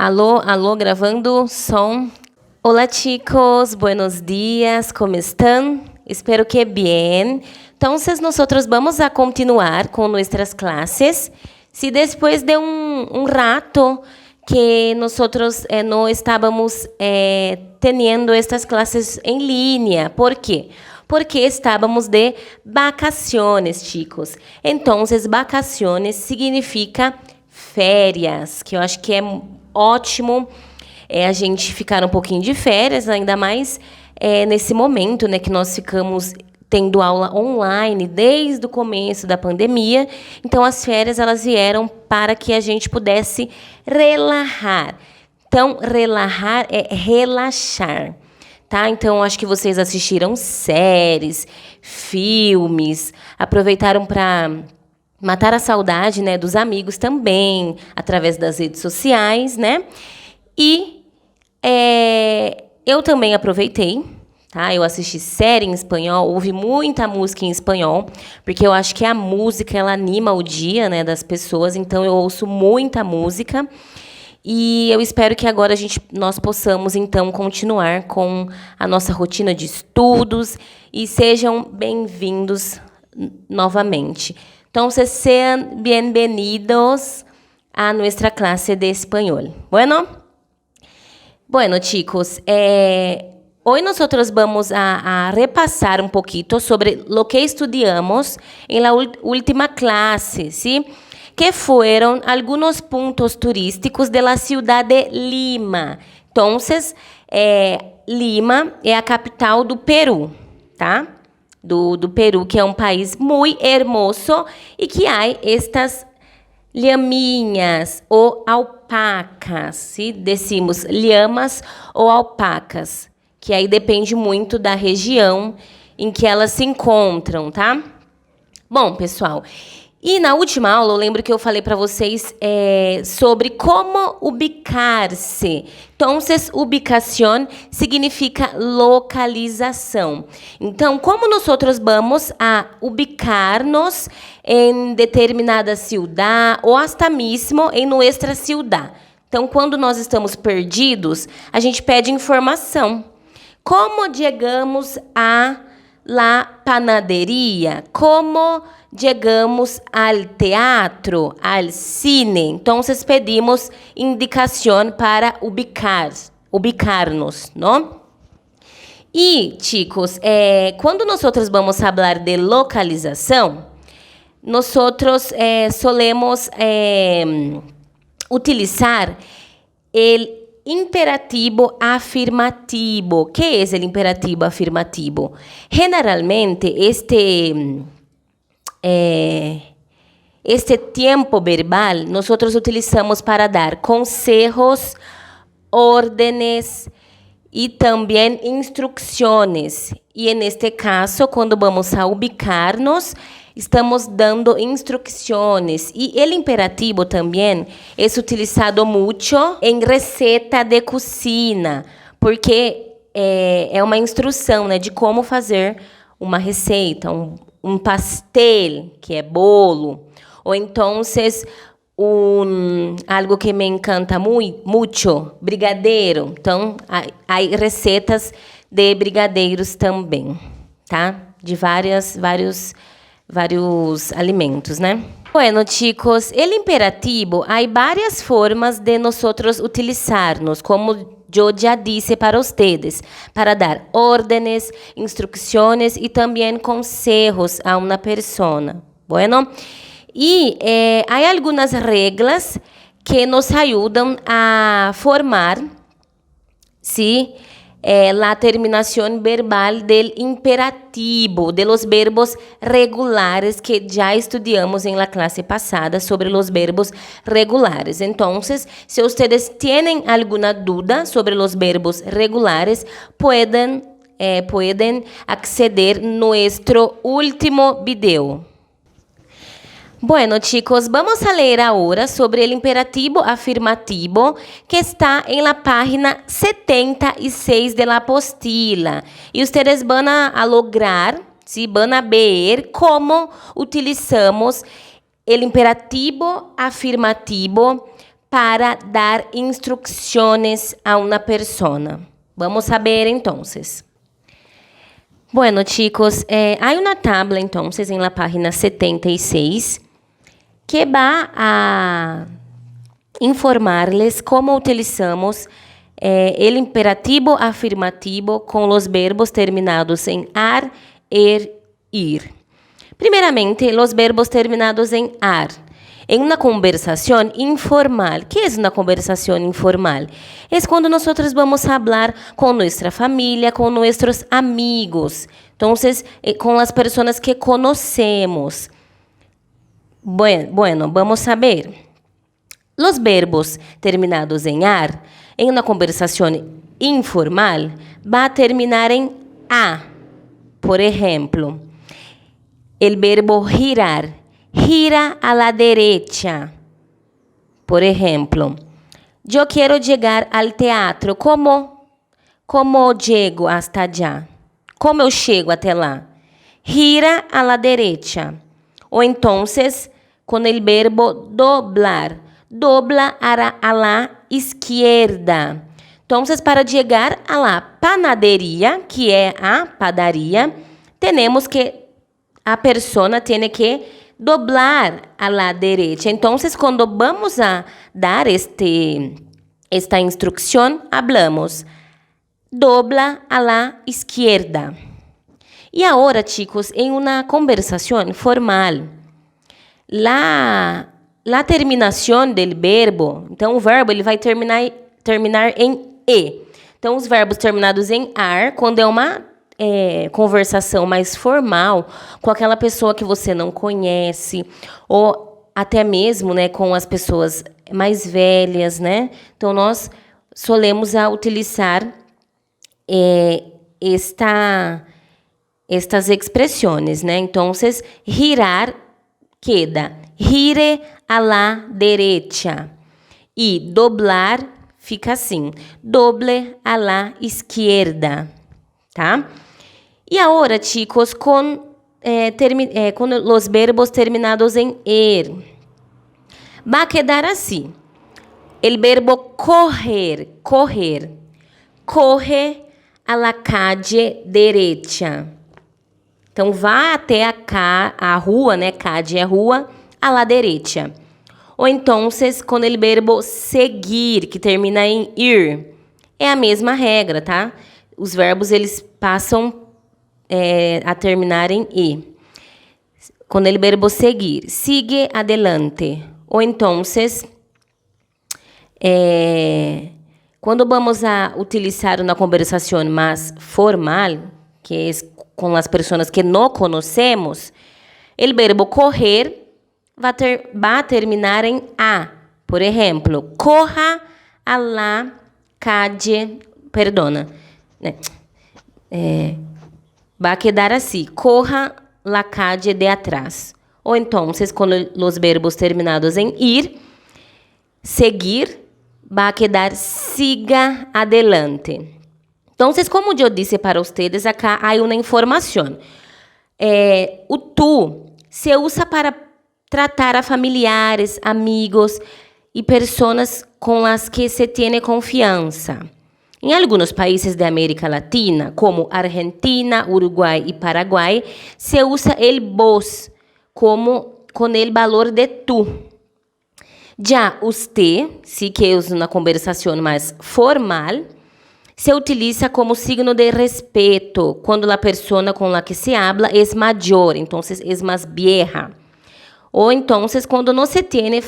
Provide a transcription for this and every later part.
Alô, alô, gravando som. Hola chicos, buenos días, ¿cómo están? Espero que bien. Entonces, nosotros vamos a continuar con nuestras clases. Si después de un rato que nosotros no estábamos teniendo estas clases en línea. ¿Por qué? Porque estávamos de vacaciones, chicos. Entonces, vacaciones significa férias, que eu acho que é ótimo a gente ficar um pouquinho de férias, ainda mais nesse momento, né, que nós ficamos tendo aula online desde o começo da pandemia. Então, as férias elas vieram para que a gente pudesse relaxar. Então, relaxar é relaxar, tá? Então, acho que vocês assistiram séries, filmes, aproveitaram para matar a saudade, né, dos amigos também, através das redes sociais, né? E eu também aproveitei, tá? Eu assisti série em espanhol, ouvi muita música em espanhol, porque eu acho que a música, ela anima o dia, né, das pessoas, então eu ouço muita música. E eu espero que agora nós possamos, então, continuar com a nossa rotina de estudos e sejam bem-vindos novamente. Entonces, sean bienvenidos a nuestra clase de español. Bueno, chicos, hoy nosotros vamos a repasar un poquito sobre lo que estudiamos en la última clase, ¿sí? Que fueron algunos puntos turísticos de la ciudad de Lima. Entonces, Lima é a capital do Peru, tá? Do Peru, que é um país muito hermoso e que há estas llaminhas ou alpacas, se decimos llamas ou alpacas, que aí depende muito da região em que elas se encontram, tá? Bom, pessoal, e na última aula eu lembro que eu falei para vocês sobre como ubicar-se. Então, ubicação significa localização. Então, como nós vamos a ubicar-nos em determinada ciudad ou hasta mesmo em nossa ciudad. Então, quando nós estamos perdidos, a gente pede informação. Como chegamos a la panadería? Como chegamos al teatro, al cine? Então, pedimos indicação para ubicar-nos, não? E, chicos, quando nós vamos falar de localização, nós solemos utilizar o imperativo afirmativo. ¿Qué es el imperativo afirmativo? Generalmente, este tiempo verbal nosotros utilizamos para dar consejos, órdenes y también instrucciones. Y en este caso, cuando vamos a ubicarnos, estamos dando instrucciones. Y el imperativo también es utilizado mucho en receta de cocina, porque é uma instrução, né, de como fazer uma receita, um pastel, que é bolo, ou então algo que me encanta muito, brigadeiro. Então, há receitas de brigadeiros também, tá? De vários alimentos, né? Bueno, chicos, el imperativo, hay varias formas de nosotros utilizarnos, como yo ya disse para ustedes, para dar órdenes, instrucciones y también consejos a una persona. Bueno, y hay algunas reglas que nos ayudan a formar, ¿sí?, la terminación verbal del imperativo, de los verbos regulares que ya estudiamos en la clase pasada sobre los verbos regulares. Entonces, si ustedes tienen alguna duda sobre los verbos regulares, pueden acceder a nuestro último video. Bueno, chicos, vamos a leer ahora sobre el imperativo afirmativo que está en la página 76 de la apostila. Y ustedes van a lograr, ¿sí?, van a ver cómo utilizamos el imperativo afirmativo para dar instrucciones a una persona. Vamos a ver entonces. Bueno, chicos, hay una tabla entonces en la página 76 que va a informarles cómo utilizamos el imperativo afirmativo con los verbos terminados en ar, ir. Primeramente, los verbos terminados en ar. En una conversación informal. ¿Qué es una conversación informal? Es cuando nosotros vamos a hablar con nuestra familia, con nuestros amigos. Entonces, con las personas que conocemos. Bueno, vamos a ver. Los verbos terminados en ar, en una conversación informal, va a terminar en a. Por ejemplo, el verbo girar. Gira a la derecha. Por ejemplo, yo quiero llegar al teatro. Como llego hasta allá? Como eu chego até lá? Gira a la derecha. O entonces, con el verbo doblar. Dobla a la izquierda. Entonces, para llegar a la panadería, que é a padaria, a persona tiene que doblar a la derecha. Entonces, cuando vamos a dar esta instrucción, hablamos dobla a la izquierda. Y ahora, chicos, en una conversación formal, la terminación del verbo, então o verbo ele vai terminar em e. Então, os verbos terminados em ar, quando é uma conversação mais formal com aquela pessoa que você não conhece, ou até mesmo, né, com as pessoas mais velhas, né? Então, nós solemos utilizar estas expressões, né? Então, girar queda. Gire a la derecha. E doblar fica assim. Doble a la izquierda. Tá? E agora, chicos, com os verbos terminados em er, vai quedar assim. O verbo correr. Corre a la calle derecha. Então, vá até a rua, né? Calle é rua, a la derecha. Ou então, com o verbo seguir, que termina em ir, é a mesma regra, tá? Os verbos, eles passam a terminar em e. Com o verbo seguir. Sigue adelante. Ou então, quando vamos a utilizar uma conversação mais formal, que é com as pessoas que não conhecemos, o verbo correr vai terminar em a. Por exemplo, corra a la calle, perdona, vai quedar assim, corra la calle de atrás. Ou então, com os verbos terminados em ir, seguir, vai quedar siga adelante. Então, como eu disse para vocês, acá há uma informação. O tu se usa para tratar a familiares, amigos e pessoas com as que se tem confiança. Em alguns países da América Latina, como Argentina, Uruguai e Paraguai, se usa o vos como com o valor de tu. Já usted, sí que é uma conversação mais formal, se utiliza como signo de respeto quando a pessoa com la que se habla é maior, então é mais vieja. Ou então quando não se tem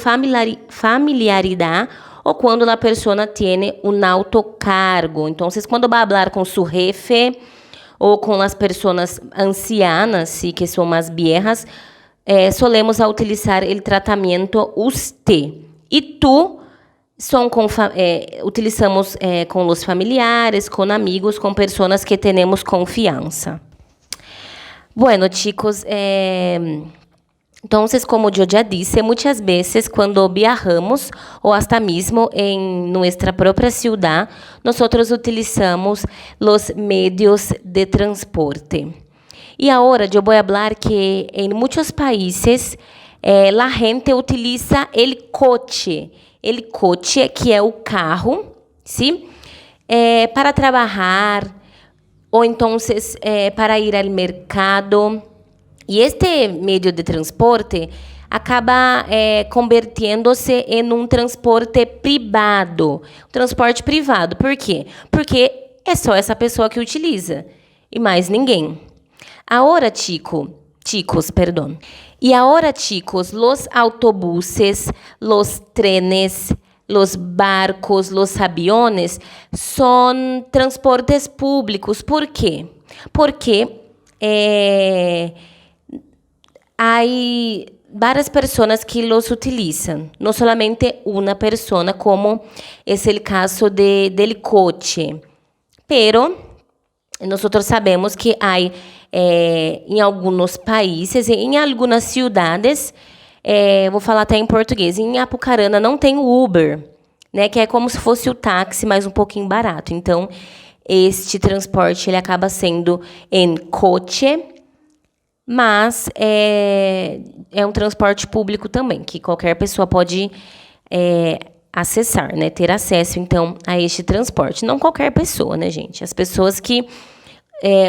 familiaridade ou quando a pessoa tem alto cargo. Então, quando vai falar com seu jefe ou com as pessoas ancianas, sí, que são mais viejas, solemos utilizar o tratamento usted. E tu utilizamos com os familiares, com amigos, com pessoas que temos confiança. Bueno, chicos, entonces, como yo ya dije, muchas veces cuando viajamos o hasta mismo en nuestra propia ciudad, nosotros utilizamos los medios de transporte. Y ahora yo voy a hablar que en muchos países La gente utiliza el coche. El coche, que é o carro, ¿sí? Para trabalhar, ou então para ir ao mercado. E este meio de transporte acaba convertendo-se em um transporte privado. Transporte privado. Por quê? Porque é só essa pessoa que utiliza e mais ninguém. Agora, chicos, perdão. E agora, chicos, los autobuses, los trenes, los barcos, los aviones são transportes públicos. ¿Por quê? Porque há várias pessoas que los utilizam, não solamente uma pessoa, como é o caso del coche. Pero nós sabemos que há em alguns países, em algumas cidades, vou falar até em português, em Apucarana não tem o Uber, né, que é como se fosse o táxi, mas um pouquinho barato. Então, este transporte ele acaba sendo em coche, mas é um transporte público também, que qualquer pessoa pode acessar, né, ter acesso, então, a este transporte. Não qualquer pessoa, né, gente? As pessoas que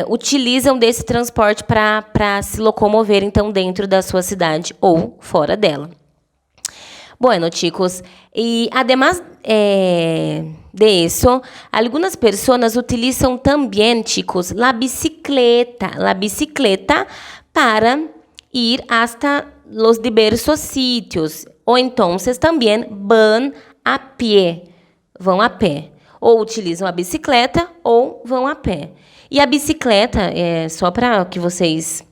utilizam desse transporte para se locomover, então, dentro da sua cidade ou fora dela. Bueno, chicos, y además de eso, algunas personas utilizan también, chicos, la bicicleta para ir hasta los diversos sitios. O entonces también van a pé, ou utilizam a bicicleta ou vão a pé. E a bicicleta, só para que vocês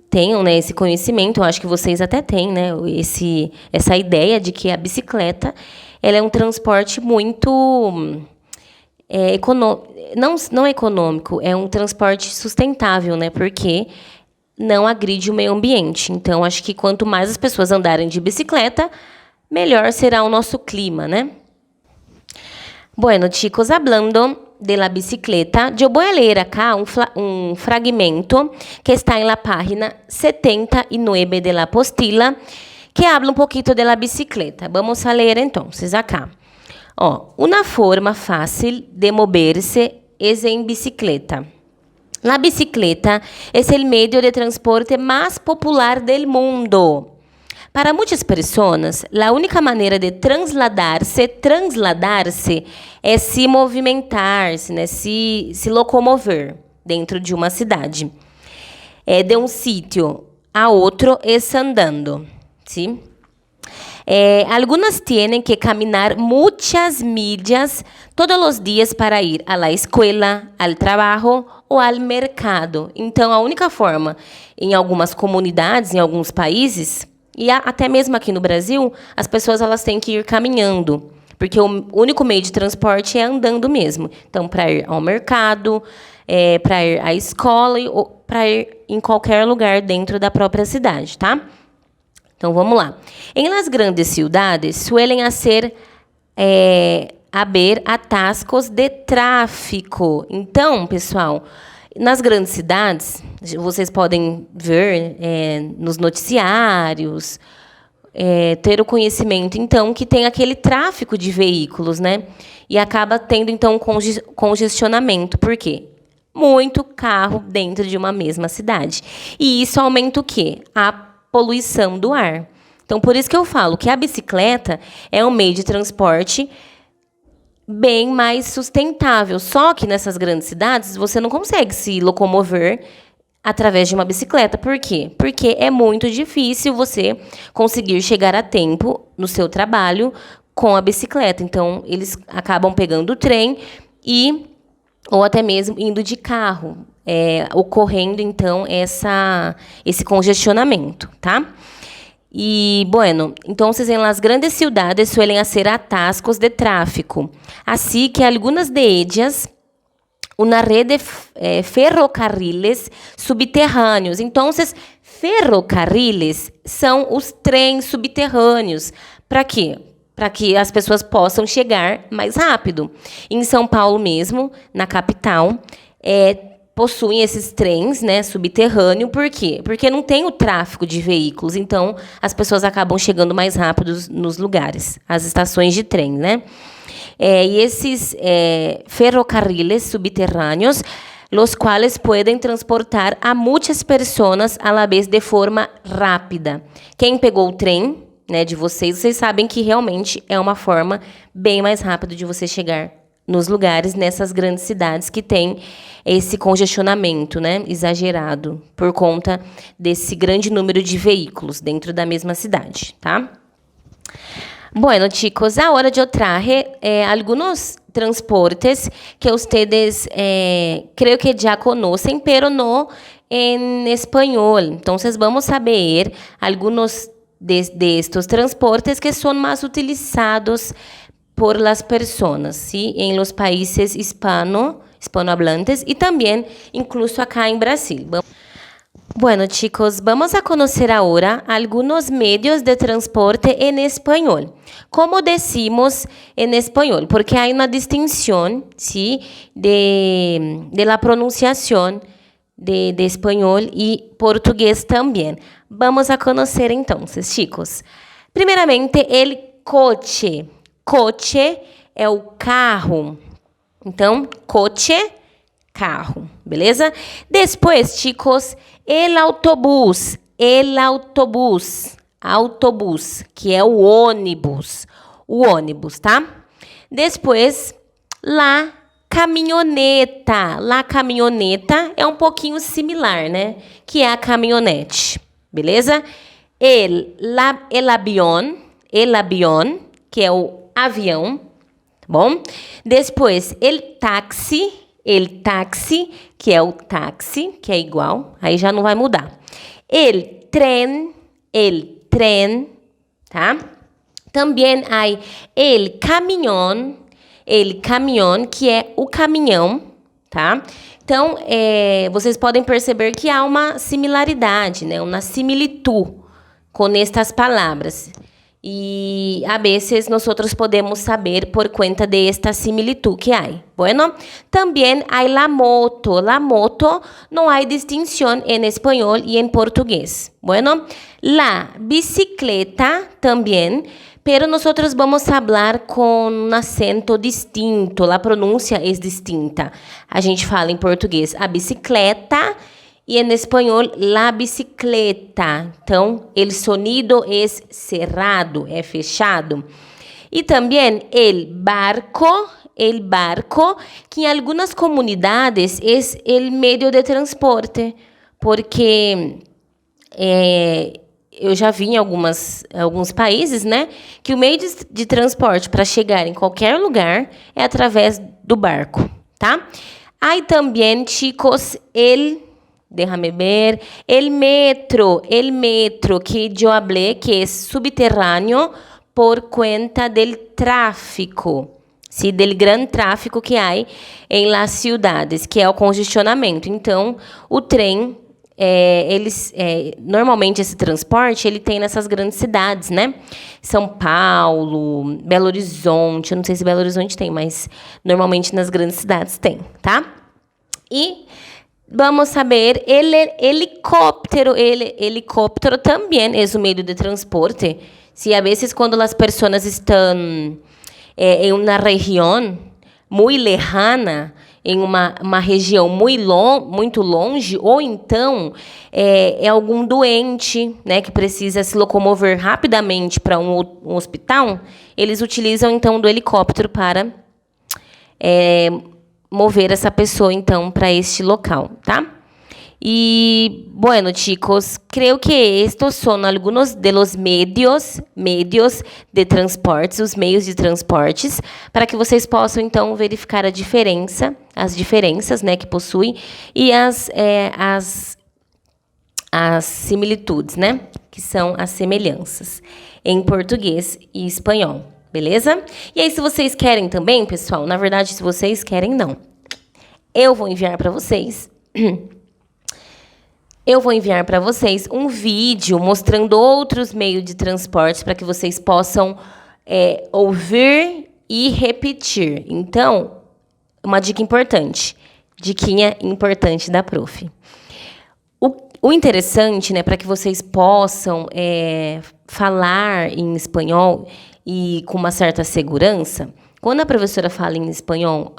tenham, né, esse conhecimento, eu acho que vocês até têm, né, essa ideia de que a bicicleta ela é um transporte muito não econômico, é um transporte sustentável, né, porque não agride o meio ambiente. Então, acho que quanto mais as pessoas andarem de bicicleta, melhor será o nosso clima, né? Bueno, chicos, hablando de la bicicleta, yo voy a leer acá un fragmento que está en la página 79 de la apostila, que habla un poquito de la bicicleta. Vamos a leer entonces acá. Una forma fácil de moverse es en bicicleta. La bicicleta es el medio de transporte más popular del mundo. Para muitas pessoas, a única maneira de transladarse é se movimentar-se, né? se locomover dentro de uma cidade. De um sítio a outro es andando. ¿Sí? Algunas tienen que caminar muchas millas todos los días para ir a la escuela, al trabajo ou al mercado. Então, a única forma, em algumas comunidades, em alguns países, e até mesmo aqui no Brasil, as pessoas elas têm que ir caminhando, porque o único meio de transporte é andando mesmo. Então, para ir ao mercado, para ir à escola ou para ir em qualquer lugar dentro da própria cidade, tá? Então, vamos lá. Em las grandes ciudades, suelen haber atascos de tráfico. Então, pessoal, nas grandes cidades, vocês podem ver nos noticiários, ter o conhecimento, então, que tem aquele tráfico de veículos, né? E acaba tendo, então, congestionamento. Por quê? Muito carro dentro de uma mesma cidade. E isso aumenta o quê? A poluição do ar. Então, por isso que eu falo que a bicicleta é um meio de transporte bem mais sustentável. Só que nessas grandes cidades, você não consegue se locomover através de uma bicicleta. Por quê? Porque é muito difícil você conseguir chegar a tempo no seu trabalho com a bicicleta. Então, eles acabam pegando o trem ou até mesmo indo de carro, ocorrendo, então, esse congestionamento, tá? Y bueno, entonces en las grandes ciudades suelen hacer atascos de tráfico. Así que algunas de ellas, una red de ferrocarriles subterrâneos. Entonces, ferrocarriles são os trens subterrâneos. Para quê? Para que as pessoas possam chegar mais rápido. Em São Paulo mesmo, na capital, possuem esses trens, né, subterrâneo. Por quê? Porque não tem o tráfego de veículos, então as pessoas acabam chegando mais rápido nos lugares, as estações de trem, né? Y esses ferrocarriles subterrâneos, los cuales pueden transportar a muitas pessoas a la vez de forma rápida. Quem pegou o trem, né, de vocês sabem que realmente é uma forma bem mais rápida de você chegar nos lugares, nessas grandes cidades que tem esse congestionamento, né, exagerado, por conta desse grande número de veículos dentro da mesma cidade, tá? Bueno, chicos, ahora yo traje algunos transportes que ustedes creo que ya conocen, pero no en español. Entonces, vamos a ver algunos de estos transportes que son más utilizados por las personas, ¿sí? En los países hispanohablantes y también incluso acá en Brasil. Bueno, chicos, vamos a conocer ahora algunos medios de transporte en español. ¿Cómo decimos en español? Porque hay una distinción, ¿sí? de la pronunciación de español y portugués también. Vamos a conocer entonces, chicos. Primeiramente, el coche. Coche é o carro. Então, coche, carro, beleza? Depois, chicos, el autobús. El autobús. Autobús, que é o ônibus. O ônibus, tá? Depois, la caminhoneta. La caminhoneta é um pouquinho similar, né? Que é a caminhonete, beleza? El avión. El avión, que é o avião, tá bom? Depois, el táxi, que é o táxi, que é igual, aí já não vai mudar. El tren, tá? Também há el caminhão, que é o caminhão, tá? Então, vocês podem perceber que há uma similaridade, né? Uma similitud com estas palavras. Y a veces nosotros podemos saber por cuenta de esta similitud que hay. Bueno, también hay la moto. La moto no hay distinción en español y en portugués. Bueno, la bicicleta también, pero nosotros vamos a hablar con un acento distinto. La pronuncia es distinta. A gente fala em português a bicicleta e em espanhol, la bicicleta. Então, el sonido é cerrado, é fechado. E também el barco, que em algumas comunidades é o meio de transporte, porque eu já vi em alguns países, né, que o meio de transporte para chegar em qualquer lugar é através do barco, tá? Aí também, chicos, déjame ver, el metro, que yo hablé, que es subterráneo por cuenta del tráfico, ¿sí? Del gran tráfico que hay en las ciudades, que é o congestionamento. Então, o trem, normalmente esse transporte, ele tem nessas grandes cidades, né? São Paulo, Belo Horizonte, eu não sei se Belo Horizonte tem, mas normalmente nas grandes cidades tem, tá? E vamos a ver el helicóptero. El helicóptero también es un medio de transporte. Sí, a veces cuando las personas están en una región muy lejana, em uma região muito longe, ou então é algum doente, né, que precisa se locomover rapidamente para um hospital, eles utilizam, então, do helicóptero para mover essa pessoa, então, para este local, tá? Y, bueno, chicos, creo que estos son algunos de los medios de transportes, os meios de transportes, para que vocês possam, então, verificar as diferenças, né, que possuem, e as similitudes, né, que são as semelhanças em português e espanhol, beleza? E aí, se vocês querem também, pessoal, na verdade, se vocês querem, não, eu vou enviar para vocês um vídeo mostrando outros meios de transporte para que vocês possam ouvir e repetir. Então, uma dica importante: Diquinha importante da prof. O interessante, né, para que vocês possam falar em espanhol e com uma certa segurança, quando a professora fala em espanhol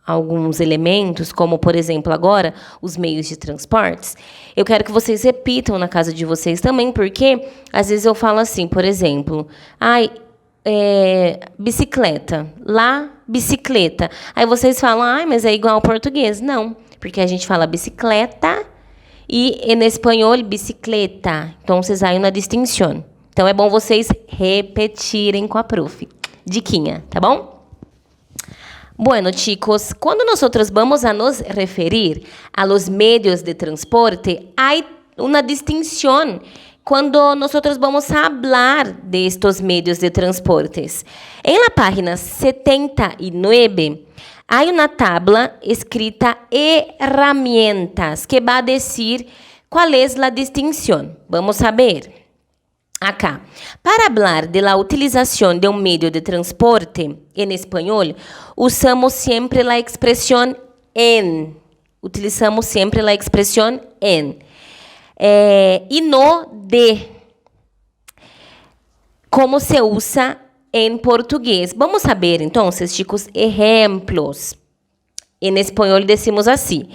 alguns elementos, como, por exemplo, agora, os meios de transportes, eu quero que vocês repitam na casa de vocês também, porque às vezes eu falo assim, por exemplo, bicicleta, lá, bicicleta. Aí vocês falam, mas é igual ao português. Não, porque a gente fala bicicleta e em espanhol, bicicleta. Então, vocês aí uma distinção. Então, é bom vocês repetirem com a prof. Diquinha, tá bom? Bueno, chicos, quando nosotros vamos a nos referir a los medios de transporte, hay una distinción cuando nosotros vamos a hablar de estos medios de transportes. En la página 79, hay una tabla escrita herramientas, que va a decir cuál es la distinción. Vamos a ver. Acá. Para hablar de la utilización de un medio de transporte en español, usamos siempre la expresión en. Utilizamos siempre la expresión en. Y no de. Como se usa en portugués. Vamos a ver, entonces, chicos, ejemplos. En español decimos así.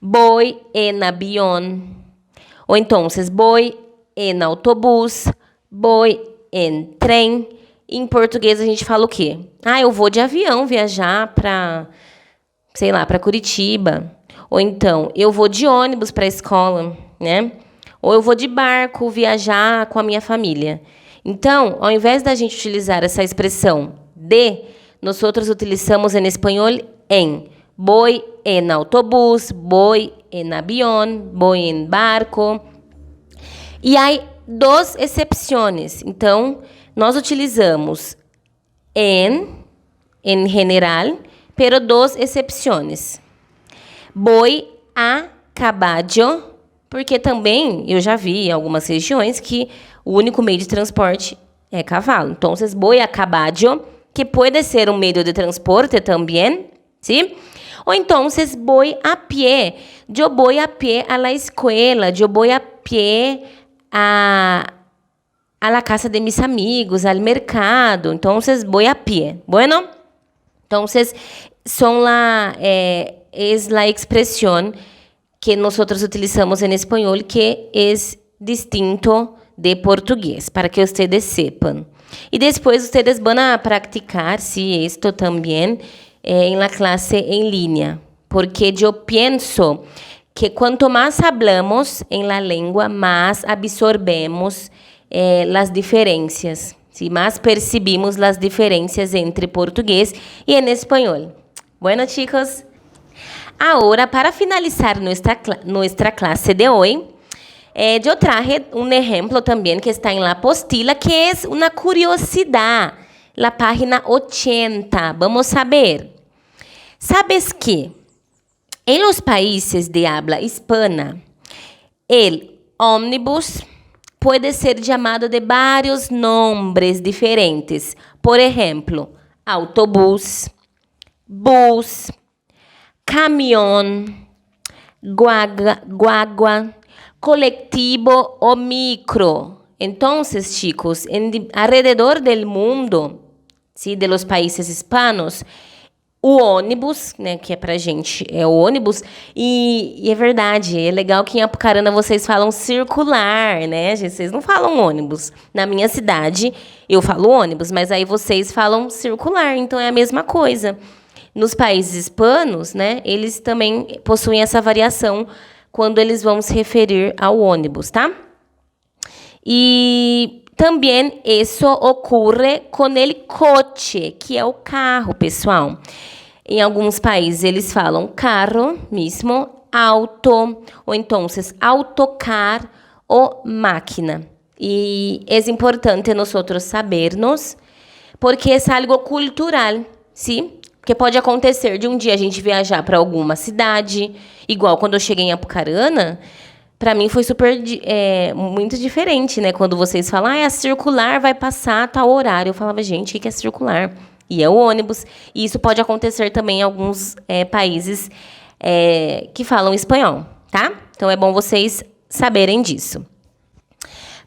Voy en avión. O entonces, voy en autobús. Voy em trem. Em português a gente fala o quê? Eu vou de avião viajar para, sei lá, para Curitiba. Ou então, eu vou de ônibus para a escola, né? Ou eu vou de barco viajar com a minha família. Então, ao invés da gente utilizar essa expressão de, nós utilizamos em espanhol em. Voy en autobús, voy en avión, voy en barco. E aí, dos excepções. Então, nós utilizamos em general, pero dos excepções. Voy a caballo, porque também eu já vi em algumas regiões que o único meio de transporte é cavalo. Então, voy a caballo, que pode ser um meio de transporte também, ¿sí? Ou então, voy a pie. Eu voy a pie a la escuela, eu voy a pie a la casa de mis amigos, al mercado. Entonces, voy a pie. Bueno, entonces, es la expresión que nosotros utilizamos en español, que es distinto de portugués, para que ustedes sepan. Y después ustedes van a practicar, sí, esto también, en la clase en línea, porque yo pienso que quanto mais hablamos em la lengua, mais absorvemos as diferenças, ¿sí? Mais percibimos as diferenças entre português e em espanhol. Bueno, chicos, agora, para finalizar nuestra clase de hoy, eu traje um exemplo também que está em la apostila, que é uma curiosidade, la página 80. Vamos a ver. ¿Sabes que en los países de habla hispana, el ómnibus puede ser llamado de varios nombres diferentes? Por ejemplo, autobús, bus, camión, guagua, colectivo o micro. Entonces, chicos, alrededor del mundo, ¿sí? De los países hispanos, o ônibus, né, que é pra gente, é o ônibus, e é verdade, é legal que em Apucarana vocês falam circular, né, gente? Vocês não falam ônibus. Na minha cidade, eu falo ônibus, mas aí vocês falam circular, então é a mesma coisa. Nos países hispanos, né, eles também possuem essa variação quando eles vão se referir ao ônibus, tá? E também isso ocorre com o coche, que é o carro, pessoal. Em alguns países eles falam carro mesmo, auto, ou então autocar ou máquina. E é importante nós sabermos, porque é algo cultural, sim? Porque pode acontecer de um dia a gente viajar para alguma cidade, igual quando eu cheguei em Apucarana, para mim foi muito diferente, né? Quando vocês falam, a circular vai passar a tal horário. Eu falava, gente, o que é circular? E é o ônibus. E isso pode acontecer também em alguns países que falam espanhol, tá? Então, é bom vocês saberem disso.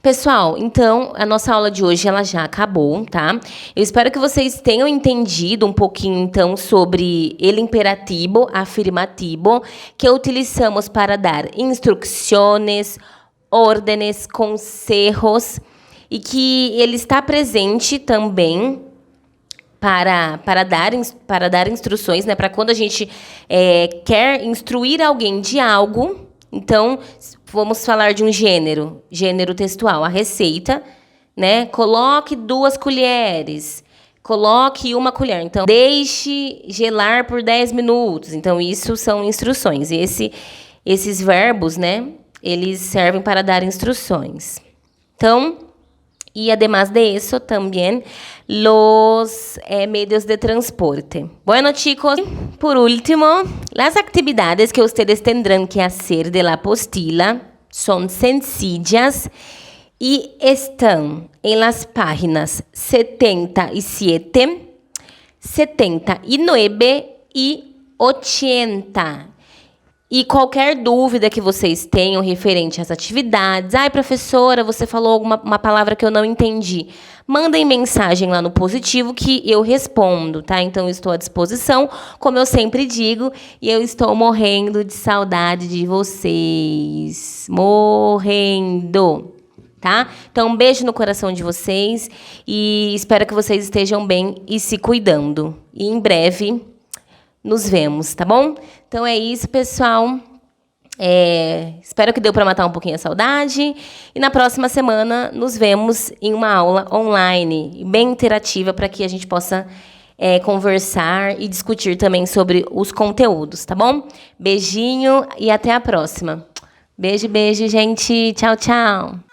Pessoal, então, a nossa aula de hoje ela já acabou, tá? Eu espero que vocês tenham entendido um pouquinho, então, sobre el imperativo afirmativo que utilizamos para dar instruções, órdenes, conselhos, e que ele está presente também para dar instruções, né? Para quando a gente quer instruir alguém de algo. Então, vamos falar de um gênero textual. A receita, né? Coloque 2 colheres, coloque 1 colher. Então, deixe gelar por 10 minutos. Então, isso são instruções. E esses verbos, né? Eles servem para dar instruções. Então, y además de eso, también los medios de transporte. Bueno, chicos, por último, las actividades que ustedes tendrán que hacer de la apostila son sencillas y están en las páginas 77, 79 y 80. E qualquer dúvida que vocês tenham referente às atividades, ai, professora, você falou uma palavra que eu não entendi, mandem mensagem lá no Positivo que eu respondo, tá? Então, eu estou à disposição, como eu sempre digo, e eu estou morrendo de saudade de vocês. Morrendo, tá? Então, um beijo no coração de vocês e espero que vocês estejam bem e se cuidando. E em breve nos vemos, tá bom? Então é isso, pessoal. Espero que deu para matar um pouquinho a saudade. E na próxima semana nos vemos em uma aula online, bem interativa, para que a gente possa conversar e discutir também sobre os conteúdos, tá bom? Beijinho e até a próxima. Beijo, beijo, gente. Tchau, tchau.